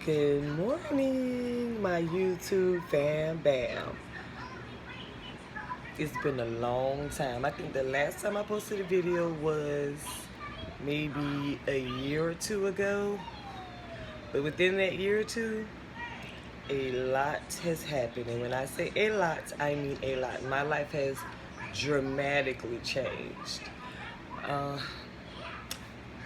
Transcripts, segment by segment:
Good morning, my YouTube fam bam. It's been a long time. I think the last time I posted a video was maybe a year or two ago. But within that year or two, a lot has happened. And when I say a lot, I mean a lot. My life has dramatically changed. Uh,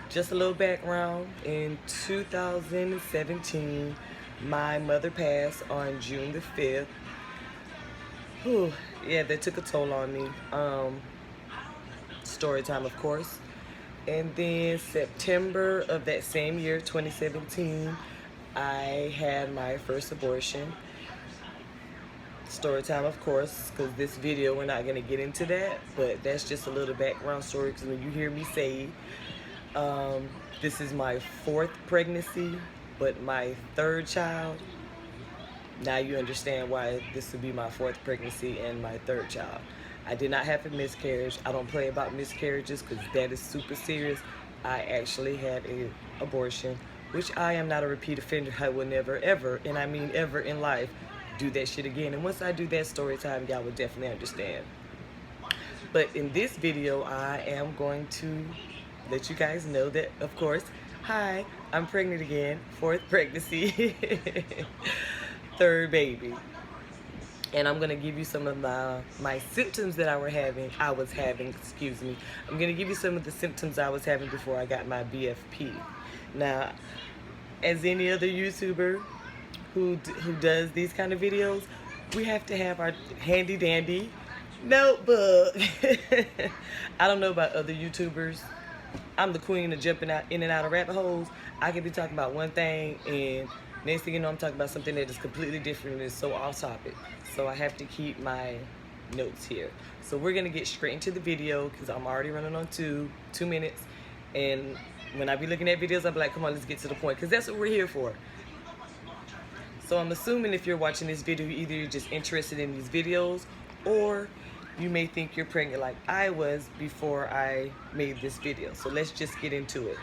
just a little background. In 2017, my mother passed on June the 5th. Whew, yeah, that took a toll on me. Story time, of course. And then September of that same year, 2017, I had my first abortion. Story time, of course, because this video, we're not going to get into that, but that's just a little background story, because when you hear me say this is my fourth pregnancy, but my third child, now you understand why this would be my fourth pregnancy and my third child. I did not have a miscarriage. I don't play about miscarriages because that is super serious. I actually had an abortion, which I am not a repeat offender. I will never, ever, and I mean ever in life, do that shit again. And once I do that story time, y'all will definitely understand. But in this video, I am going to let you guys know that, of course, hi, I'm pregnant again, fourth pregnancy. Third baby. And I'm gonna give you some of my symptoms that I was having, excuse me. I'm gonna give you some of the symptoms I was having before I got my BFP. Now, as any other YouTuber who does these kind of videos, we have to have our handy dandy notebook. I don't know about other YouTubers. I'm the queen of jumping out in and out of rabbit holes. I could be talking about one thing and next thing you know, I'm talking about something that is completely different and is so off topic. So I have to keep my notes here. So we're gonna get straight into the video because I'm already running on two minutes. And when I be looking at videos, I'll be like, come on, let's get to the point, because that's what we're here for. So I'm assuming if you're watching this video, either you're just interested in these videos, or you may think you're pregnant like I was before I made this video. So let's just get into it.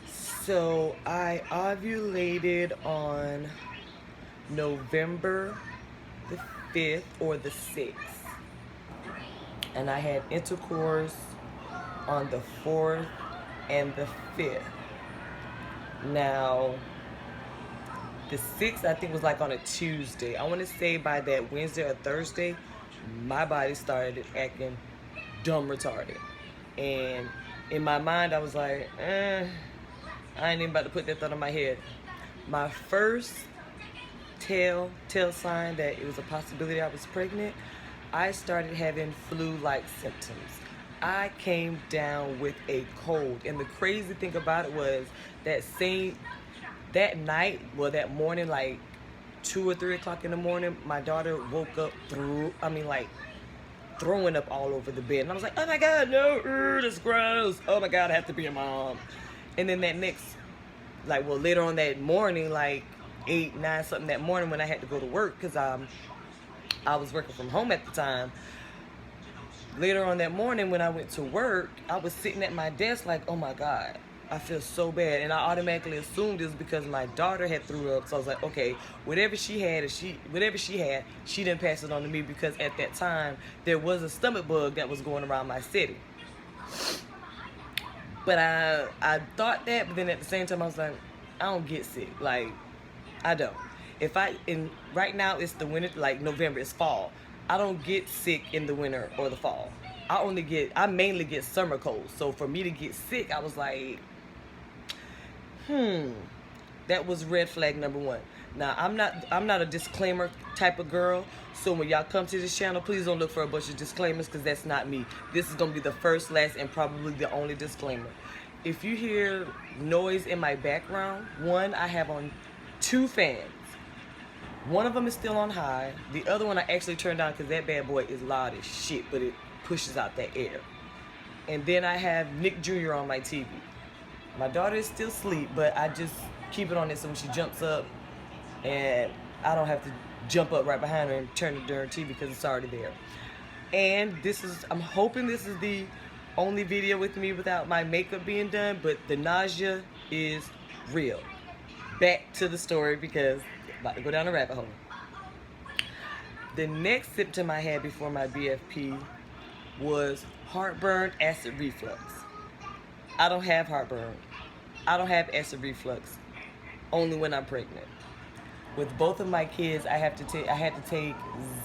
So I ovulated on November the 5th or the 6th. And I had intercourse on the 4th and the 5th. Now, the 6th I think was like on a Tuesday. I want to say by that Wednesday or Thursday, my body started acting dumb retarded. And in my mind, I was like, I ain't even about to put that thought in my head. My first tell sign that it was a possibility I was pregnant, I started having flu-like symptoms. I came down with a cold. And the crazy thing about it was that night, well, that morning, like 2 or 3 o'clock in the morning, my daughter woke up throwing up all over the bed. And I was like, oh my God, no, that's gross. Oh my God, I have to be a mom. And then that later on that morning, like 8, 9 something that morning, when I had to go to work, because I was working from home at the time. Later on that morning when I went to work, I was sitting at my desk like, oh my God, I feel so bad. And I automatically assumed it was because my daughter had threw up. So I was like, okay, whatever she had, she didn't pass it on to me, because at that time there was a stomach bug that was going around my city. But I thought that, but then at the same time I was like, I don't get sick. Like, I don't. Right now it's the winter, like November, it's fall. I don't get sick in the winter or the fall. I mainly get summer colds. So for me to get sick, I was like, that was red flag number 1. Now, I'm not a disclaimer type of girl, so when y'all come to this channel, please don't look for a bunch of disclaimers, because that's not me. This is going to be the first, last, and probably the only disclaimer. If you hear noise in my background, one, I have on 2 fans. One of them is still on high. The other one I actually turned down because that bad boy is loud as shit, but it pushes out that air. And then I have Nick Jr. on my TV. My daughter is still asleep, but I just keep it on it so when she jumps up, and I don't have to jump up right behind her and turn the darn TV because it's already there. And I'm hoping this is the only video with me without my makeup being done, but the nausea is real. back to the story because I'm about to go down a rabbit hole. The next symptom I had before my BFP was heartburn, acid reflux. I don't have heartburn. I don't have acid reflux. Only when I'm pregnant. With both of my kids, I had to take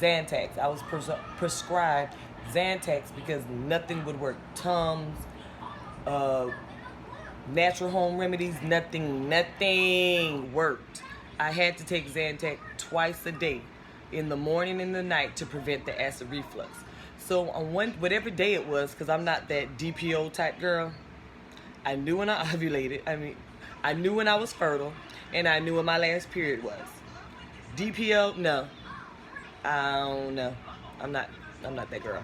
Zantac. I was prescribed Zantac because nothing would work. Tums, natural home remedies, nothing worked. I had to take Zantac twice a day, in the morning and the night, to prevent the acid reflux. So on whatever day it was, because I'm not that DPO type girl, I knew when I ovulated. I knew when I was fertile, and I knew when my last period was. DPO, no. I don't know. I'm not that girl.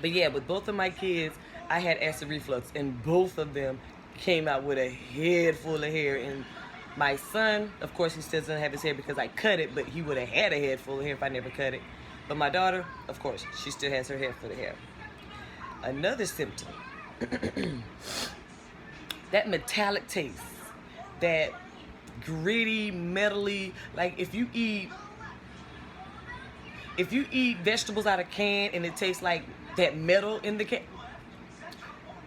But yeah, with both of my kids, I had acid reflux, and both of them came out with a head full of hair. And my son, of course, he still doesn't have his hair because I cut it, but he would have had a head full of hair if I never cut it. But my daughter, of course, she still has her head full of hair. Another symptom, that metallic taste, that gritty, metally, like if you eat vegetables out of can and it tastes like that metal in the can,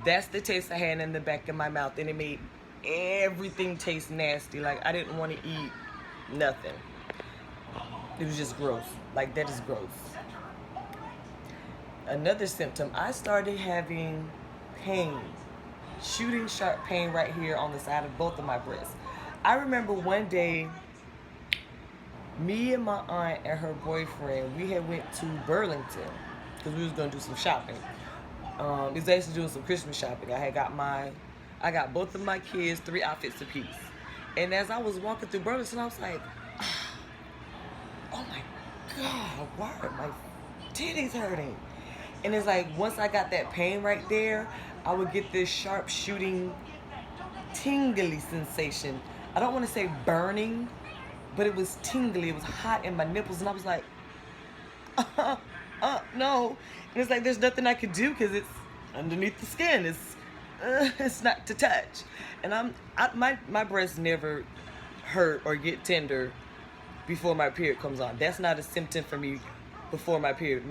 that's the taste I had in the back of my mouth, and it made everything taste nasty. Like I didn't want to eat nothing. It was just gross. Like that is gross. Another symptom, I started having pain, shooting sharp pain right here on the side of both of my breasts. I remember one day, me and my aunt and her boyfriend, we had went to Burlington because we was gonna do some shopping. It was actually doing some Christmas shopping. I got both of my kids 3 outfits apiece. And as I was walking through Burlington, I was like, oh my God, why are my titties hurting? And it's like, once I got that pain right there, I would get this sharp shooting, tingly sensation. I don't want to say burning, but it was tingly. It was hot in my nipples, and I was like, no. And it's like, there's nothing I could do because it's underneath the skin. It's not to touch. And my breasts never hurt or get tender before my period comes on. That's not a symptom for me before my period.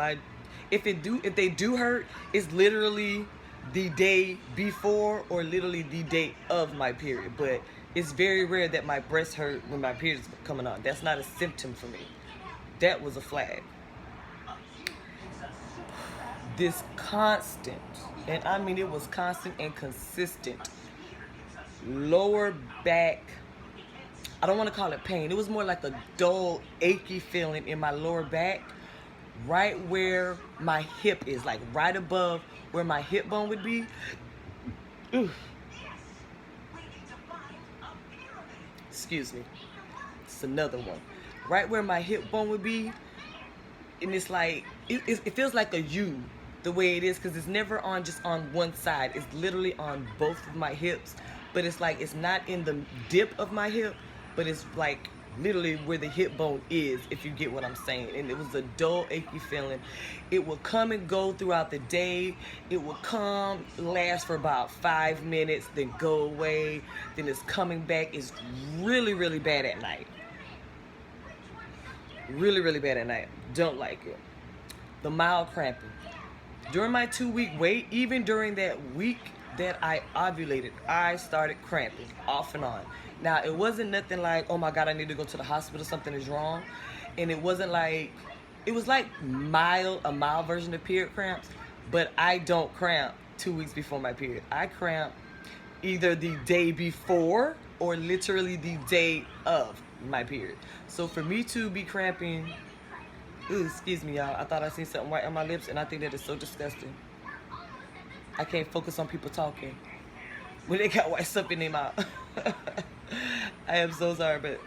If they do hurt, it's literally the day before or literally the day of my period. But it's very rare that my breasts hurt when my period is coming on. That's not a symptom for me. That was a flag. This constant, and I mean it was constant and consistent, lower back, I don't want to call it pain. It was more like a dull, achy feeling in my lower back, right where my hip is, like right above where my hip bone would be. Ooh. Excuse me. It's another one. Right where my hip bone would be, and it's like, it feels like a U, the way it is, because it's never on just on one side. It's literally on both of my hips, but it's like, it's not in the dip of my hip, but it's like literally where the hip bone is, if you get what I'm saying. And it was a dull, achy feeling. It will come and go throughout the day. It will come, last for about 5 minutes, then go away, then it's coming back. It's really, really bad at night. Really, really bad at night. Don't like it. The mild cramping. During my 2-week wait, even during that week that I ovulated, I started cramping off and on. Now, it wasn't nothing like, oh my God, I need to go to the hospital, something is wrong. And it wasn't like, it was like a mild version of period cramps, but I don't cramp 2 weeks before my period. I cramp either the day before or literally the day of my period. So for me to be cramping, ooh, excuse me, y'all, I thought I seen something white on my lips, and I think that is so disgusting. I can't focus on people talking when they got white stuff in their mouth. I am so sorry, but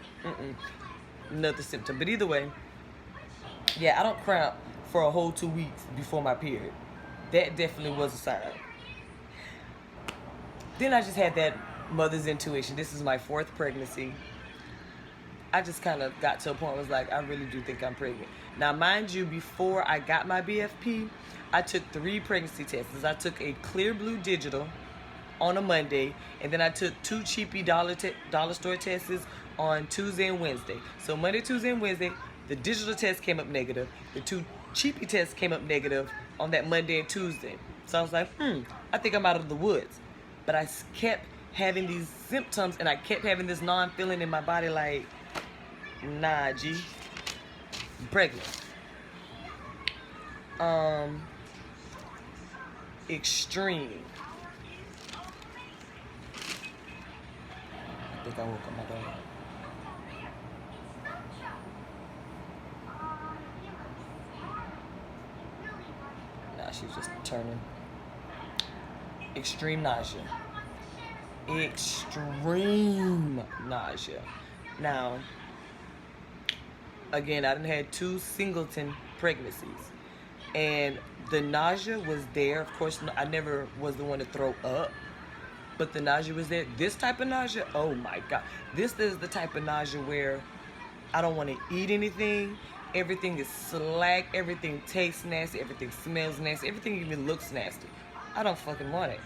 another symptom. But either way, yeah, I don't cramp for a whole 2 weeks before my period. That definitely was a sign. Then I just had that mother's intuition. This is my 4th pregnancy. I just kind of got to a point where I was like, I really do think I'm pregnant. Now, mind you, before I got my BFP, I took 3 pregnancy tests. I took a clear blue digital on a Monday, and then I took 2 cheapy dollar store tests on Tuesday and Wednesday. So Monday, Tuesday, and Wednesday, the digital test came up negative. The 2 cheapy tests came up negative on that Monday and Tuesday. So I was like, I think I'm out of the woods. But I kept having these symptoms, and I kept having this feeling in my body like, nah, G, I'm pregnant. Extreme. I think I woke up my dog. Nah, she was just turning. Extreme nausea. Extreme nausea. Now, again, I done had 2 singleton pregnancies, and the nausea was there. Of course, I never was the one to throw up, but the nausea was there. This type of nausea, oh my God. This is the type of nausea where I don't want to eat anything. Everything is slack. Everything tastes nasty. Everything smells nasty. Everything even looks nasty. I don't fucking want it.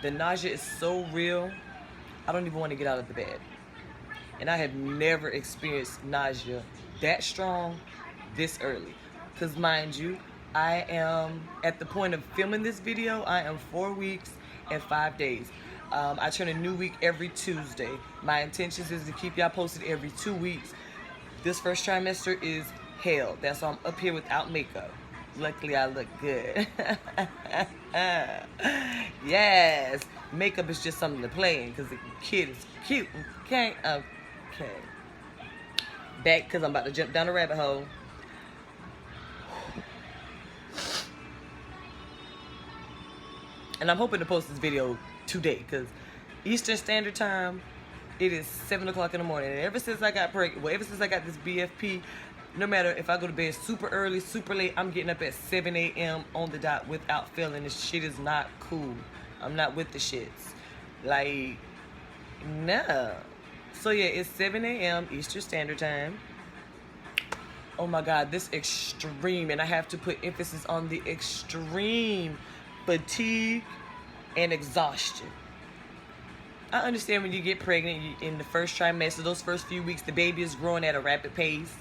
The nausea is so real, I don't even want to get out of the bed. And I have never experienced nausea that strong this early. Because mind you, I am at the point of filming this video, I am 4 weeks and 5 days. I turn a new week every Tuesday. My intentions is to keep y'all posted every 2 weeks. This first trimester is hell. That's why I'm up here without makeup. Luckily, I look good. Yes. Makeup is just something to play in because the kid is cute. Okay? Okay. Back because I'm about to jump down a rabbit hole. And I'm hoping to post this video today because Eastern Standard Time, it is 7 o'clock in the morning. And ever since I got pregnant, ever since I got this BFP, no matter if I go to bed super early, super late, I'm getting up at 7 a.m. on the dot without failing. This shit is not cool. I'm not with the shits. Like, nah. So yeah, it's 7 a.m. Eastern Standard Time. Oh my God, this extreme, and I have to put emphasis on the extreme fatigue and exhaustion. I understand when you get pregnant in the first trimester, those first few weeks, the baby is growing at a rapid pace.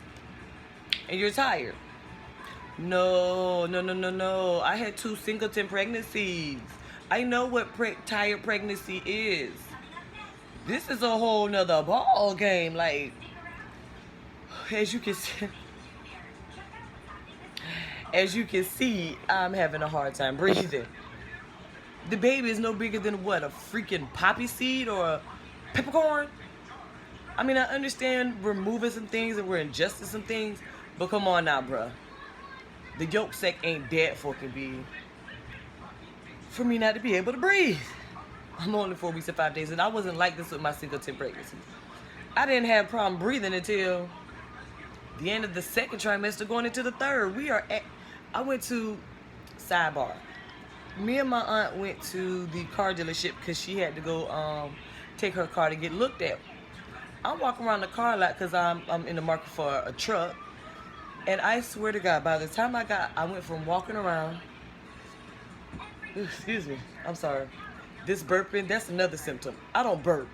And you're tired. No. I had 2 singleton pregnancies. I know what tired pregnancy is. This is a whole nother ball game. Like, as you can see, I'm having a hard time breathing. The baby is no bigger than what, a freaking poppy seed or a peppercorn? I mean, I understand we're moving some things and we're adjusting some things, but come on now, bruh. The yolk sac ain't dead fucking big for me not to be able to breathe. I'm only 4 weeks and 5 days, and I wasn't like this with my singleton pregnancies. I didn't have a problem breathing until the end of the 2nd trimester going into the 3rd. I went to, sidebar, me and my aunt went to the car dealership because she had to go take her car to get looked at. I'm walking around the car lot because I'm in the market for a truck. And I swear to God, by the time I went from walking around, excuse me, I'm sorry. This burping, that's another symptom. I don't burp.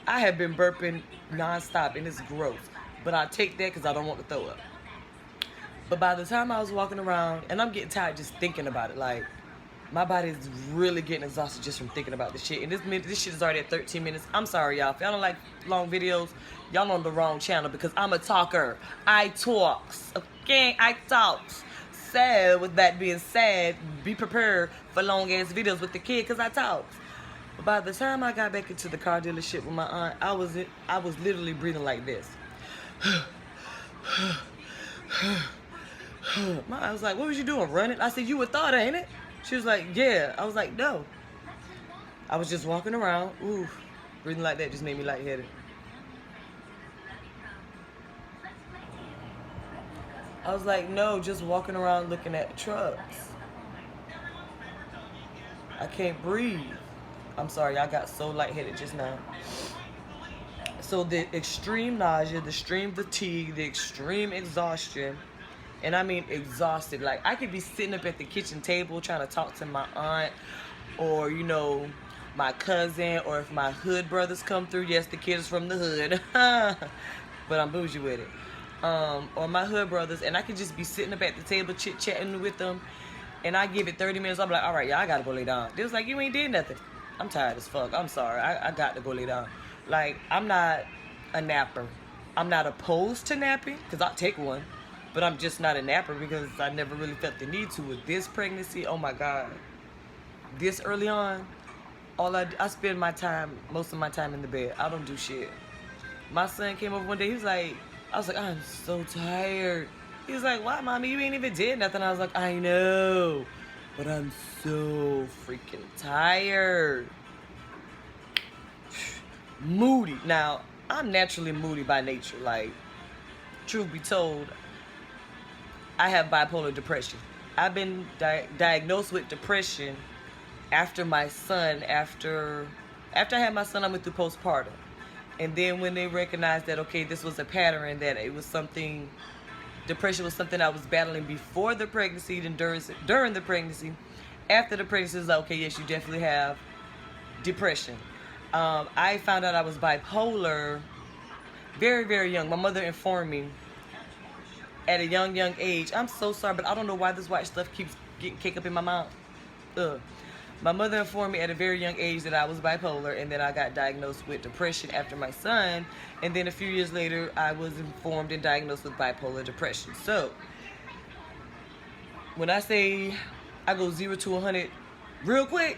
I have been burping nonstop and it's gross. But I take that because I don't want to throw up. But by the time I was walking around, and I'm getting tired just thinking about it, like, my body is really getting exhausted just from thinking about this shit. And this shit is already at 13 minutes. I'm sorry, y'all. If y'all don't like long videos, y'all on the wrong channel because I'm a talker. I talks. Okay? I talks. So, with that being said, be prepared for long-ass videos with the kid because I talks. But by the time I got back into the car dealership with my aunt, I was literally breathing like this. My aunt was like, what was you doing, running? I said, you would thought, ain't it? She was like, yeah. I was like, no. I was just walking around. Ooh, breathing like that just made me lightheaded. I was like, no, just walking around looking at the trucks. I can't breathe. I'm sorry, I got so lightheaded just now. So the extreme nausea, the extreme fatigue, the extreme exhaustion, and I mean exhausted. Like, I could be sitting up at the kitchen table trying to talk to my aunt or, you know, my cousin, or if my hood brothers come through. Yes, the kid is from the hood, but I'm bougie with it. Or my hood brothers, and I could just be sitting up at the table chit-chatting with them, and I give it 30 minutes. I'm like, all right, y'all, I gotta go lay down. They was like, you ain't did nothing. I'm tired as fuck. I'm sorry. I got to go lay down. Like, I'm not a napper. I'm not opposed to napping, because I'll take one. But I'm just not a napper because I never really felt the need to. With this pregnancy, oh my God. This early on, I spend most of my time in the bed. I don't do shit. My son came over one day, I was like, I'm so tired. He was like, why, mommy? You ain't even did nothing. I was like, I know, but I'm so freaking tired. Moody. Now, I'm naturally moody by nature. Like, truth be told, I have bipolar depression. I've been diagnosed with depression after my son, after I had my son, I went through postpartum. And then when they recognized that, okay, this was a pattern, that it was something, depression was something I was battling before the pregnancy, then during the pregnancy. After the pregnancy, it was like, okay, yes, you definitely have depression. I found out I was bipolar very, very young. My mother informed me at a young age. I'm so sorry, but I don't know why this white stuff keeps getting kicked up in my mouth. My mother informed me at a very young age that I was bipolar, and then I got diagnosed with depression after my son, and then a few years later I was informed and diagnosed with bipolar depression. So when I say I go 0 to 100 real quick,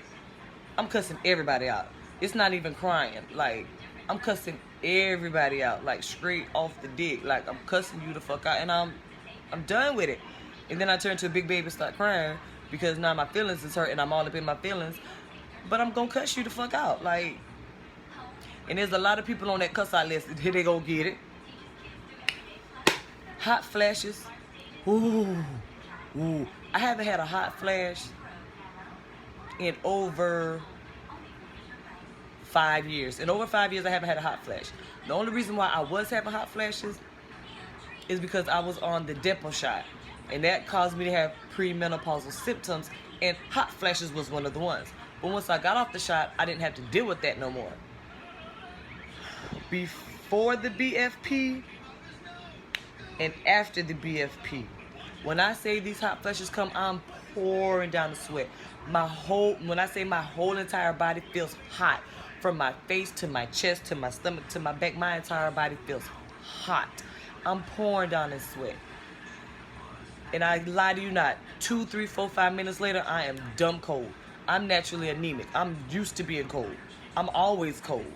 I'm cussing everybody out. It's not even crying. Like, I'm cussing everybody out, like straight off the dick. Like, I'm cussing you the fuck out, and I'm done with it. And then I turn to a big baby and start crying because now my feelings is hurt and I'm all up in my feelings. But I'm gonna cuss you the fuck out. Like, and there's a lot of people on that cuss out list. Here they go get it. Hot flashes. Ooh. I haven't had a hot flash in over 5 years. In over 5 years, I haven't had a hot flash. The only reason why I was having hot flashes is because I was on the Depo shot, and that caused me to have premenopausal symptoms, and hot flashes was one of the ones. But once I got off the shot, I didn't have to deal with that no more. Before the BFP and after the BFP, when I say these hot flashes come, I'm pouring down the sweat. When I say my whole entire body feels hot, from my face to my chest to my stomach to my back, my entire body feels hot. I'm pouring down the sweat. And I lie to you not, 2, 3, 4, 5 minutes later, I am dumb cold. I'm naturally anemic. I'm used to being cold. I'm always cold.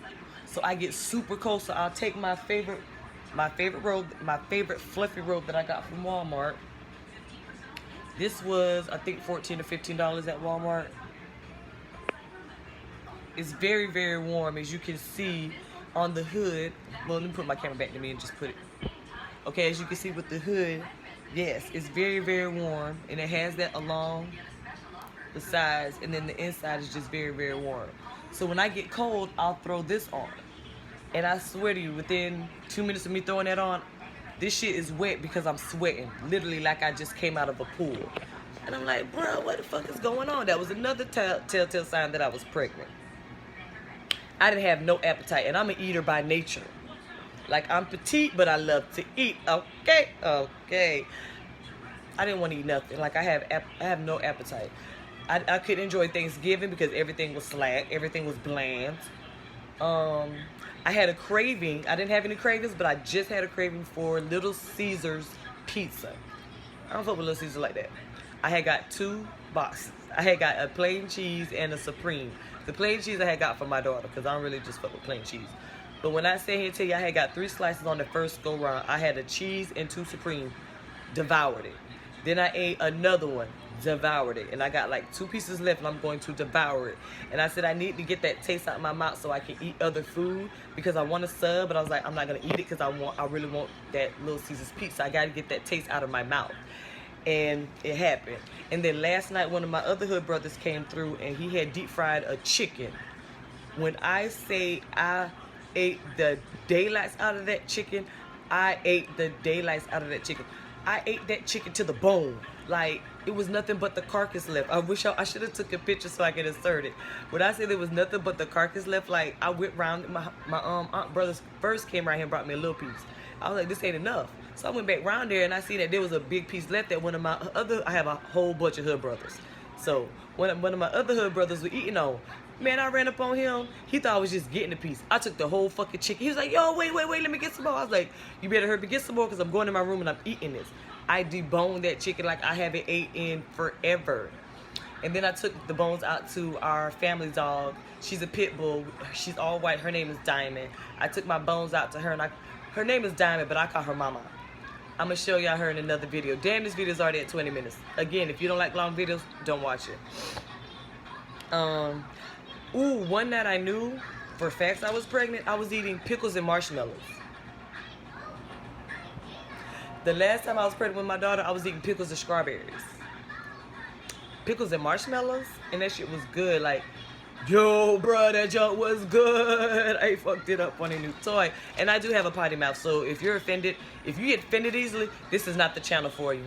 So I get super cold, so I'll take my favorite robe, my favorite fluffy robe that I got from Walmart. This was, I think, $14 or $15 at Walmart. It's very, very warm, as you can see on the hood. Well, let me put my camera back to me and just put it. Okay, as you can see with the hood, yes, it's very, very warm, and it has that along the sides, and then the inside is just very, very warm. So when I get cold, I'll throw this on. And I swear to you, within 2 minutes of me throwing that on, this shit is wet because I'm sweating, literally like I just came out of a pool. And I'm like, bro, what the fuck is going on? That was another telltale sign that I was pregnant. I didn't have no appetite, and I'm an eater by nature. Like, I'm petite, but I love to eat. Okay. I didn't want to eat nothing. Like, I have no appetite. I couldn't enjoy Thanksgiving because everything was slack. Everything was bland. I had a craving. I didn't have any cravings, but I just had a craving for Little Caesars pizza. I don't fuck with Little Caesars like that. I had got 2 boxes. I had got a plain cheese and a Supreme. The plain cheese I had got for my daughter because I don't really just fuck with plain cheese. But when I say here to you, I had got 3 slices on the first go round. I had a cheese and 2 Supreme. Devoured it. Then I ate another one. Devoured it. And I got like 2 pieces left, and I'm going to devour it. And I said I need to get that taste out of my mouth so I can eat other food because I want a sub, but I was like, I'm not going to eat it because I really want that Little Caesars pizza. I got to get that taste out of my mouth. And it happened. And then last night, one of my other hood brothers came through, and he had deep fried a chicken. When I say I ate the daylights out of that chicken, I ate the daylights out of that chicken. I ate that chicken to the bone. Like, it was nothing but the carcass left. I wish I should have took a picture so I could insert it. When I say there was nothing but the carcass left, like, I went round, my aunt brothers first came around here and brought me a little piece. I was like, this ain't enough. So I went back round there and I see that there was a big piece left that one of my other, I have a whole bunch of hood brothers. So one of my other hood brothers were eating on. Man, I ran up on him. He thought I was just getting a piece. I took the whole fucking chicken. He was like, yo, wait, let me get some more. I was like, you better hurry up and get some more because I'm going to my room and I'm eating this. I deboned that chicken like I haven't ate in forever. And then I took the bones out to our family dog. She's a pit bull. She's all white. Her name is Diamond. I took my bones out to her, and her name is Diamond, but I call her Mama. I'm going to show y'all her in another video. Damn, this video is already at 20 minutes. Again, if you don't like long videos, don't watch it. One that I knew for facts I was pregnant, I was eating pickles and marshmallows. The last time I was pregnant with my daughter, I was eating pickles and strawberries. Pickles and marshmallows, and that shit was good. Like, yo, bro, that junk was good. I fucked it up on a new toy. And I do have a potty mouth, so if you're offended, if you get offended easily, this is not the channel for you.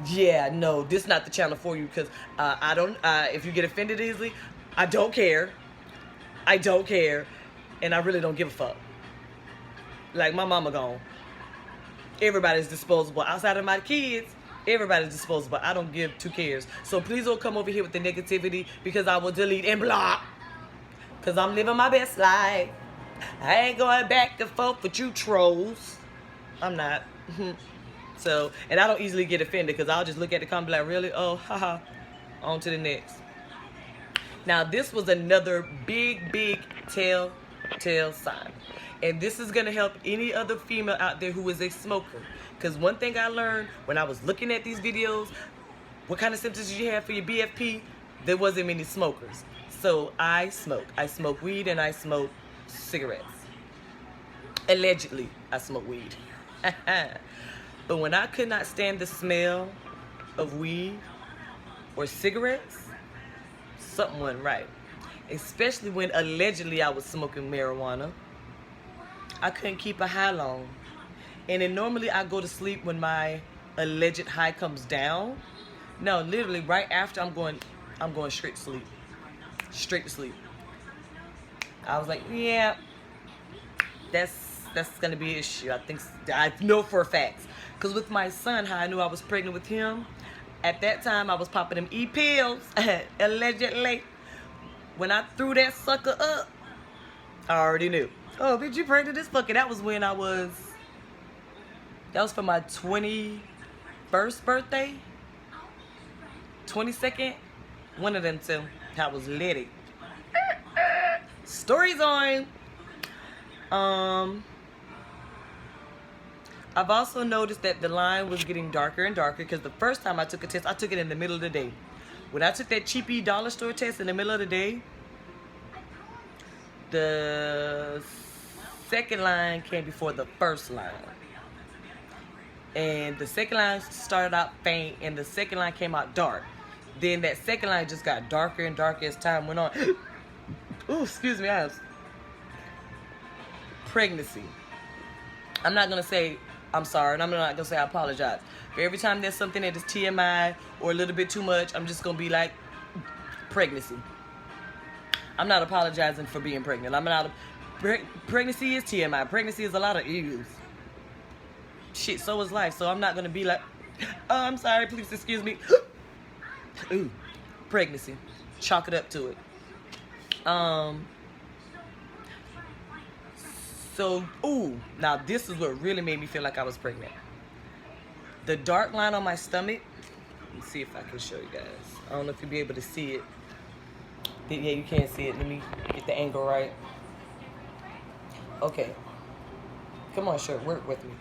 Yeah, no, this is not the channel for you, because I don't, if you get offended easily, I don't care. I don't care, and I really don't give a fuck. Like, my mama gone. Everybody's disposable. Outside of my kids, everybody's disposable. I don't give two cares. So please don't come over here with the negativity, because I will delete and block. Because I'm living my best life. I ain't going back and forth with you trolls. I'm not. So, and I don't easily get offended, because I'll just look at the comment like, really? Oh, haha. On to the next. Now, this was another big telltale sign. And this is going to help any other female out there who is a smoker. Because one thing I learned when I was looking at these videos, what kind of symptoms did you have for your BFP? There wasn't many smokers. So I smoke. I smoke weed and I smoke cigarettes. Allegedly, I smoke weed. But when I could not stand the smell of weed or cigarettes, something wasn't right. Especially when allegedly I was smoking marijuana. I couldn't keep a high long. And then normally I go to sleep when my alleged high comes down. No, literally right after I'm going straight to sleep. Straight to sleep. I was like, yeah, that's gonna be an issue. I know for a fact. Because with my son, how I knew I was pregnant with him, at that time I was popping them E-pills, allegedly. When I threw that sucker up, I already knew. Oh, bitch, you pregnant this fucking. That was when that was for my 21st birthday. 22nd. One of them two. I was litty. Stories on. I've also noticed that the line was getting darker and darker, because the first time I took a test, I took it in the middle of the day. When I took that cheapy dollar store test in the middle of the day, the second line came before the first line. And the second line started out faint, and the second line came out dark. Then that second line just got darker and darker as time went on. Ooh, excuse me, I have pregnancy. I'm not going to say I'm sorry, and I'm not going to say I apologize. For every time there's something that is TMI or a little bit too much, I'm just going to be like, pregnancy. I'm not apologizing for being pregnant. Pregnancy is TMI. Pregnancy is a lot of ews. Shit, so is life. So I'm not going to be like, oh, I'm sorry, please excuse me. Ooh, pregnancy. Chalk it up to it. So, now this is what really made me feel like I was pregnant. The dark line on my stomach. Let me see if I can show you guys. I don't know if you'll be able to see it. Yeah, you can't see it. Let me get the angle right. Okay. Come on, shirt, work with me.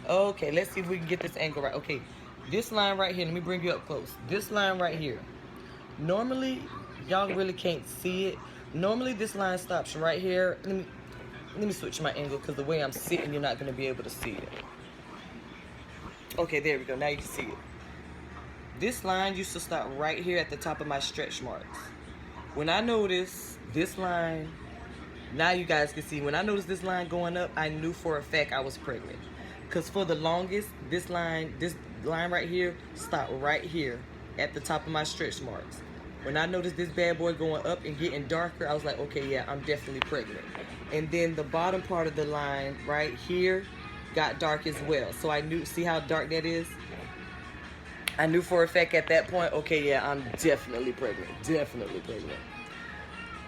Okay, let's see if we can get this angle right. Okay, this line right here, let me bring you up close. This line right here. Normally, y'all really can't see it. Normally, this line stops right here. Let me switch my angle, because the way I'm sitting, you're not going to be able to see it. Okay, there we go. Now you can see it. This line used to stop right here at the top of my stretch marks. When I noticed this line, now you guys can see, when I noticed this line going up, I knew for a fact I was pregnant. Because for the longest, this line right here, stopped right here at the top of my stretch marks. When I noticed this bad boy going up and getting darker, I was like, okay, yeah, I'm definitely pregnant. And then the bottom part of the line right here got dark as well. So I knew, see how dark that is? I knew for a fact at that point, okay, yeah, I'm definitely pregnant. Definitely pregnant.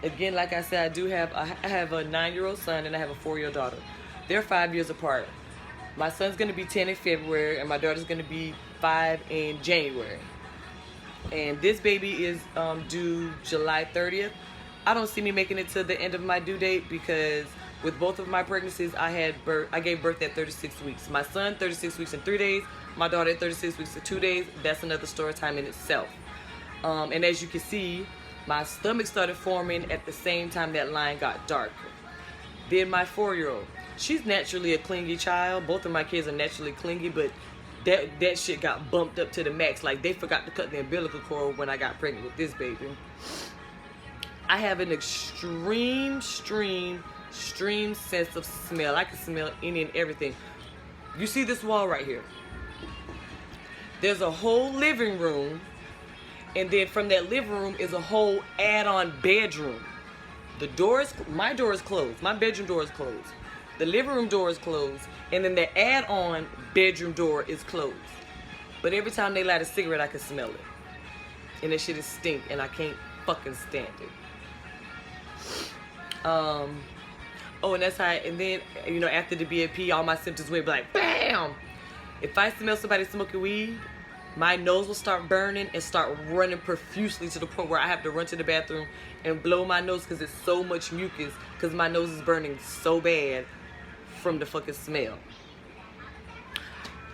Again, like I said, I have a 9-year-old son and I have a 4-year-old daughter. They're 5 years apart. My son's going to be 10 in February and my daughter's going to be 5 in January. And this baby is due July 30th. I don't see me making it to the end of my due date because with both of my pregnancies, I gave birth at 36 weeks. My son, 36 weeks and 3 days. My daughter, 36 weeks and 2 days. That's another story time in itself. And as you can see, my stomach started forming at the same time that line got darker. Then my 4-year-old. She's naturally a clingy child. Both of my kids are naturally clingy, but that shit got bumped up to the max. Like, they forgot to cut the umbilical cord when I got pregnant with this baby. I have an extreme sense of smell. I can smell any and everything. You see this wall right here? There's a whole living room, and then from that living room is a whole add-on bedroom. My door is closed. My bedroom door is closed. The living room door is closed, and then the add-on bedroom door is closed. But every time they light a cigarette, I can smell it. And that shit is stink, and I can't fucking stand it. Oh, and that's how, and then, you know, after the BFP, all my symptoms went like, BAM! If I smell somebody smoking weed, my nose will start burning and start running profusely to the point where I have to run to the bathroom and blow my nose because it's so much mucus because my nose is burning so bad from the fucking smell.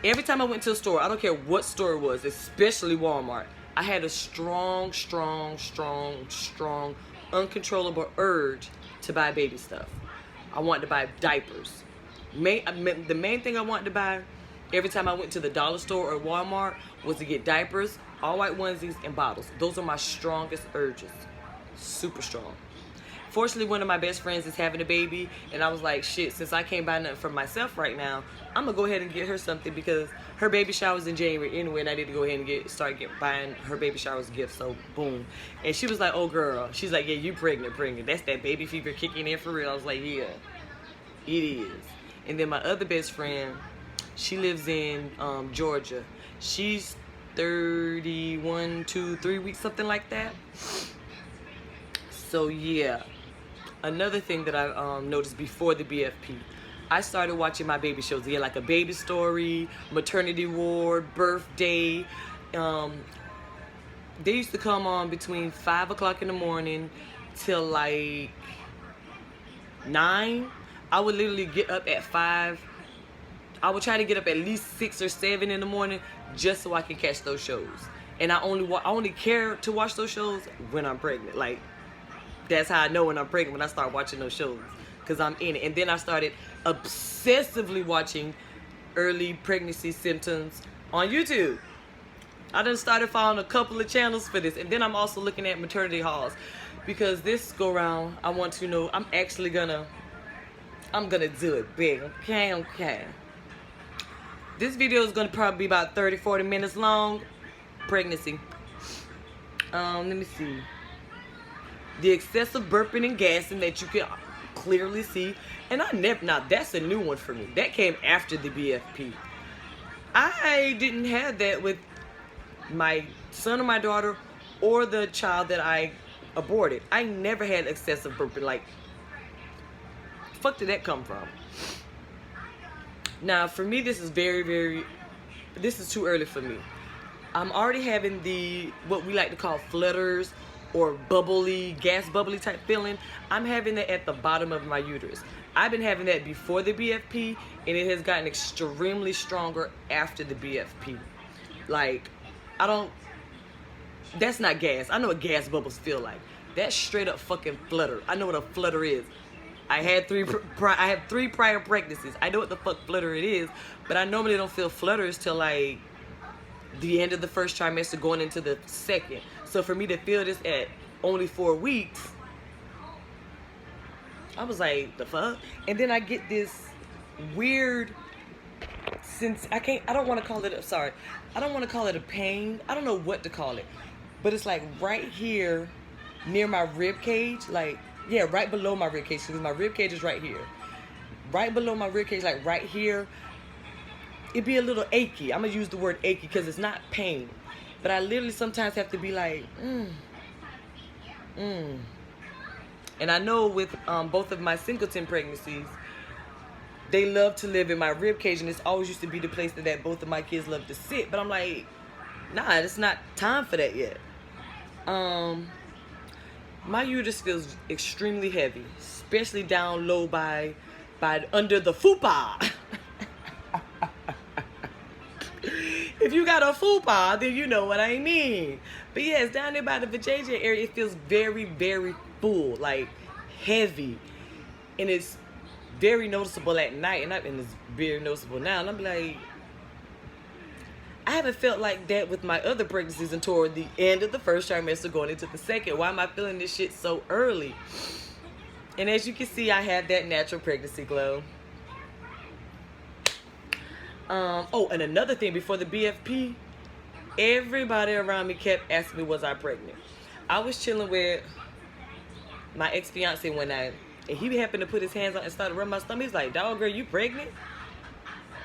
Every time I went to a store, I don't care what store it was, especially Walmart, I had a strong, uncontrollable urge to buy baby stuff. I wanted to buy diapers. The main thing I wanted to buy every time I went to the dollar store or Walmart was to get diapers, all white onesies, and bottles. Those are my strongest urges. Super strong. Fortunately, one of my best friends is having a baby, and I was like, shit, since I can't buy nothing for myself right now, I'm gonna go ahead and get her something because her baby shower's in January anyway, and I need to go ahead and start buying her baby shower's gift, so boom. And she was like, oh girl, she's like, yeah, you pregnant. That's that baby fever kicking in for real. I was like, yeah, it is. And then my other best friend, she lives in Georgia. She's 31, 3 weeks, something like that. So yeah, another thing that I noticed before the BFP, I started watching my baby shows. Yeah, like A Baby Story, Maternity Ward, Birthday. They used to come on between 5 o'clock in the morning till like 9. I would literally get up at 5. I would try to get up at least 6 or 7 in the morning just so I can catch those shows. And I only care to watch those shows when I'm pregnant. Like, that's how I know when I'm pregnant, when I start watching those shows, because I'm in it. And then I started obsessively watching early pregnancy symptoms on YouTube. I done started following a couple of channels for this. And then I'm also looking at maternity halls, because this go round, I want to know, I'm gonna do it big, okay. This video is gonna probably be about 30-40 minutes long. Pregnancy. Let me see. The excessive burping and gassing that you can clearly see. And now that's a new one for me. That came after the BFP. I didn't have that with my son or my daughter or the child that I aborted. I never had excessive burping. Like, fuck did that come from? Now, for me, this is this is too early for me. I'm already having what we like to call flutters or gas bubbly type feeling. I'm having that at the bottom of my uterus. I've been having that before the BFP, and it has gotten extremely stronger after the BFP. Like, that's not gas. I know what gas bubbles feel like. That's straight up fucking flutter. I know what a flutter is. I have 3 prior pregnancies. I know what the fuck flutter it is, but I normally don't feel flutters till like the end of the first trimester going into the second. So for me to feel this at only 4 weeks, I was like, the fuck? And then I get this weird since I don't want to call it, sorry, I don't want to call it a pain. I don't know what to call it, but it's like right here near my rib cage, like, yeah, right below my rib cage, because my rib cage is right here. Right below my rib cage, like right here, it'd be a little achy. I'm gonna use the word achy because it's not pain, but I literally sometimes have to be like, And I know with both of my singleton pregnancies, they love to live in my rib cage, and it's always used to be the place that both of my kids love to sit. But I'm like, nah, it's not time for that yet. My uterus feels extremely heavy, especially down low by under the fupa. If you got a fupa, then you know what I mean. But yeah, it's down there by the vajayjay area. It feels very, very full, like heavy, and it's very noticeable at night, and it's very noticeable now. And I'm like, I haven't felt like that with my other pregnancies and toward the end of the first trimester going into the second. Why am I feeling this shit so early? And as you can see, I have that natural pregnancy glow. Oh, and another thing, before the BFP, everybody around me kept asking me, was I pregnant? I was chilling with my ex-fiance one night, and he happened to put his hands on and started rubbing my stomach. He's like, dog, girl, you pregnant?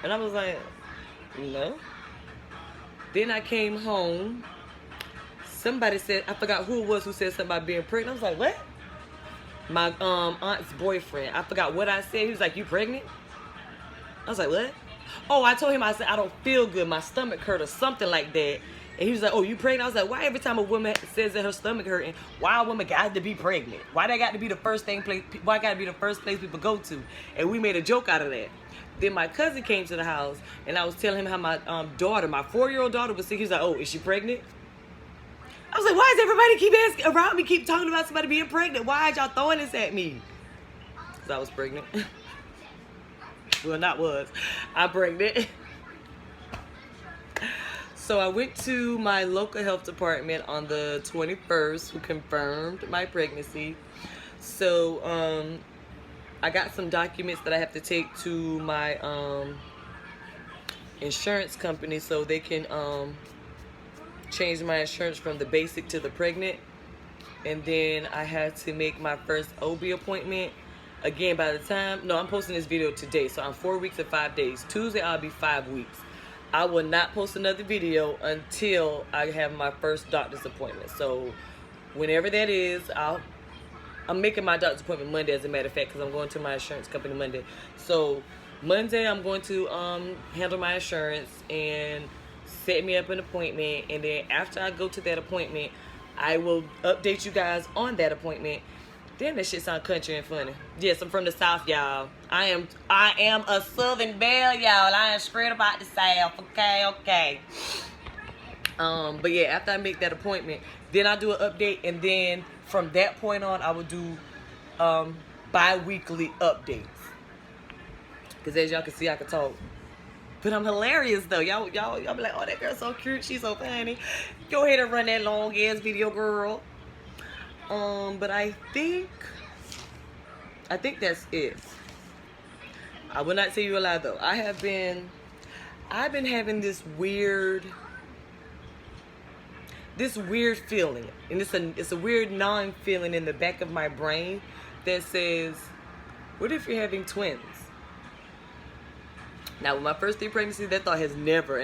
And I was like, no. Then I came home. Somebody said, I forgot who it was who said something about being pregnant. I was like, what? My aunt's boyfriend. I forgot what I said. He was like, you pregnant? I was like, what? Oh, I told him, I said, I don't feel good. My stomach hurt or something like that. And he was like, oh, you pregnant? I was like, why every time a woman says that her stomach hurting, why a woman got to be pregnant? Why that got to be the first thing, why got to be the first place people go to? And we made a joke out of that. Then my cousin came to the house, and I was telling him how my daughter, my 4-year-old daughter was sick. He was like, oh, is she pregnant? I was like, why does everybody keep asking around me, keep talking about somebody being pregnant? Why are y'all throwing this at me? Because I was pregnant. Well, not was. I'm pregnant. So I went to my local health department on the 21st, who confirmed my pregnancy. So I got some documents that I have to take to my insurance company so they can change my insurance from the basic to the pregnant. And then I had to make my first OB appointment. Again, by the time, no, I'm posting this video today, so I'm 4 weeks and 5 days. Tuesday, I'll be 5 weeks. I will not post another video until I have my first doctor's appointment. So whenever that is, I'm making my doctor's appointment Monday, as a matter of fact, because I'm going to my insurance company Monday. So Monday, I'm going to handle my insurance and set me up an appointment. And then after I go to that appointment, I will update you guys on that appointment. Damn, that shit sound country and funny. Yes, I'm from the South, y'all. I am a Southern belle, y'all. I am straight about the South. Okay. But yeah, after I make that appointment, then I do an update, and then from that point on, I will do bi-weekly updates. Because as y'all can see, I can talk. But I'm hilarious though. Y'all be like, oh, that girl's so cute. She's so funny. Go ahead and run that long ass video, girl. But I think that's it. I will not tell you a lie though. I've been having this weird feeling, and it's a weird gnawing feeling in the back of my brain that says, what if you're having twins? Now, with my first 3 pregnancies, that thought has never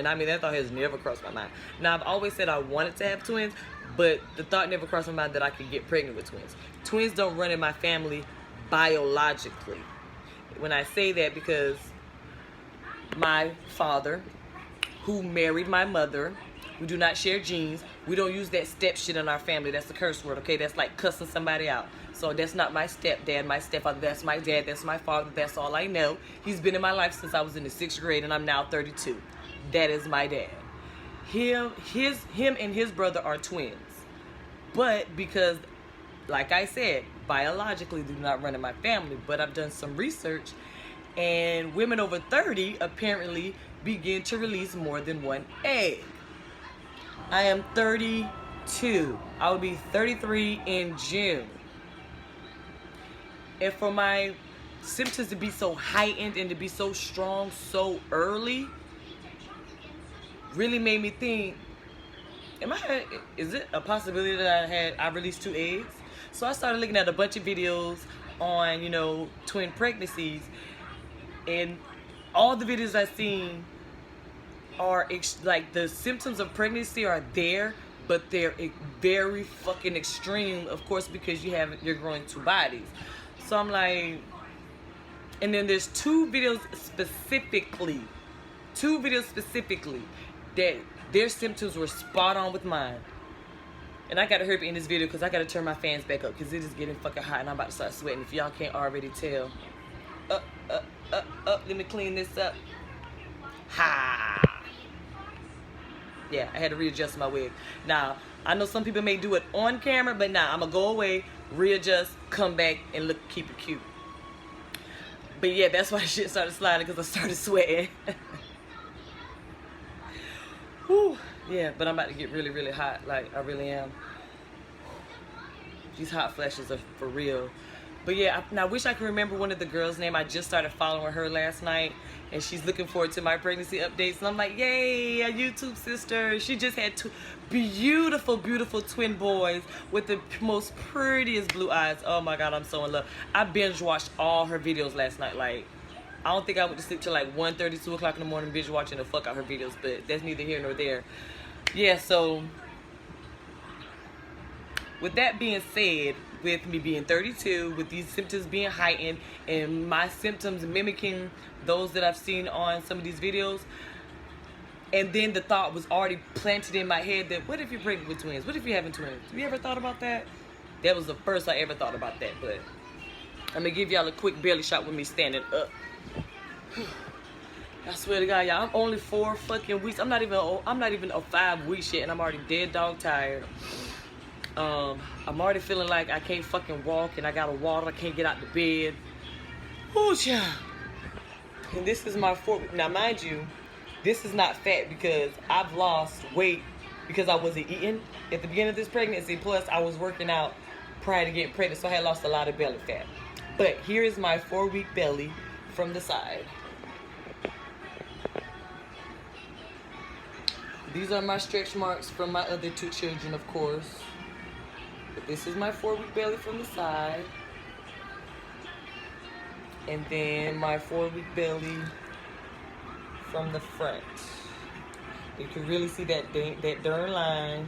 crossed my mind. Now, I've always said I wanted to have twins, but the thought never crossed my mind that I could get pregnant with twins. Twins don't run in my family biologically. When I say that, because my father, who married my mother, we do not share genes. We don't use that step shit in our family. That's a curse word, okay? That's like cussing somebody out. So that's not my stepdad, my stepfather. That's my dad. That's my father. That's all I know. He's been in my life since I was in the 6th grade, and I'm now 32. That is my dad. Him and his brother are twins. But because, like I said, biologically do not run in my family. But I've done some research, and women over 30 apparently begin to release more than one egg. I am 32. I will be 33 in June. And for my symptoms to be so heightened and to be so strong so early, really made me think, is it a possibility that I released 2 eggs? So I started looking at a bunch of videos on, you know, twin pregnancies, and all the videos I've seen are like the symptoms of pregnancy are there, but they're very fucking extreme, of course, because you're growing 2 bodies. So I'm like, and then there's two videos specifically that their symptoms were spot on with mine. And I gotta hurry up in this video because I gotta turn my fans back up because it is getting fucking hot and I'm about to start sweating if y'all can't already tell. Let me clean this up. Ha! Yeah, I had to readjust my wig. Now, I know some people may do it on camera, but nah, I'm gonna go away, readjust, come back, and keep it cute. But yeah, that's why shit started sliding, because I started sweating. Whew. Yeah, but I'm about to get really, really hot. Like, I really am. These hot flashes are for real. But yeah, I wish I could remember one of the girls' name. I just started following her last night, and she's looking forward to my pregnancy updates. And I'm like, yay, a YouTube sister. She just had 2 beautiful, beautiful twin boys with the most prettiest blue eyes. Oh my God, I'm so in love. I binge watched all her videos last night. Like, I don't think I went to sleep till like 1:30, 2 o'clock in the morning binge watching the fuck out her videos, but that's neither here nor there. Yeah, so with that being said, with me being 32, with these symptoms being heightened, and my symptoms mimicking those that I've seen on some of these videos, and then the thought was already planted in my head that what if you're pregnant with twins? What if you're having twins? Have you ever thought about that? That was the first I ever thought about that, but I'm gonna give y'all a quick belly shot with me standing up. I swear to God, y'all, I'm only 4 fucking weeks. I'm not even a 5 weeks yet, and I'm already dead dog tired. I'm already feeling like I can't fucking walk, and I gotta water. I can't get out the bed. Oh, child. And this is my 4th week. Now, mind you, this is not fat because I've lost weight because I wasn't eating at the beginning of this pregnancy. Plus, I was working out prior to getting pregnant, so I had lost a lot of belly fat. But here is my 4-week belly from the side. These are my stretch marks from my other 2 children, of course. But this is my 4-week belly from the side. And then my 4-week belly from the front. You can really see that darn line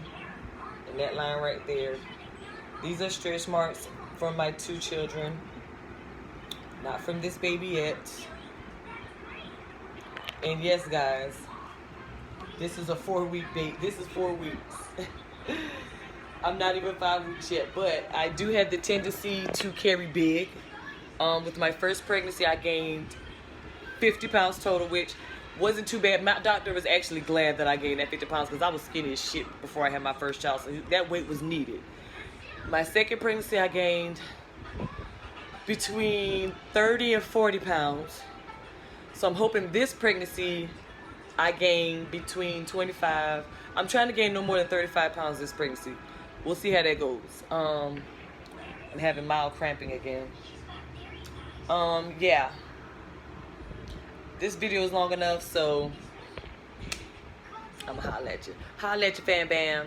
and that line right there. These are stretch marks from my 2 children. Not from this baby yet. And yes, guys, this is a 4-week baby. This is 4 weeks. I'm not even 5 weeks yet, but I do have the tendency to carry big. With my first pregnancy, I gained 50 pounds total, which wasn't too bad. My doctor was actually glad that I gained that 50 pounds because I was skinny as shit before I had my first child, so that weight was needed. My second pregnancy, I gained between 30 and 40 pounds. So I'm hoping this pregnancy, I gain between 25. I'm trying to gain no more than 35 pounds this pregnancy. We'll see how that goes. I'm having mild cramping again. Yeah. This video is long enough, so I'm gonna holla at you. Holla at you, fam bam.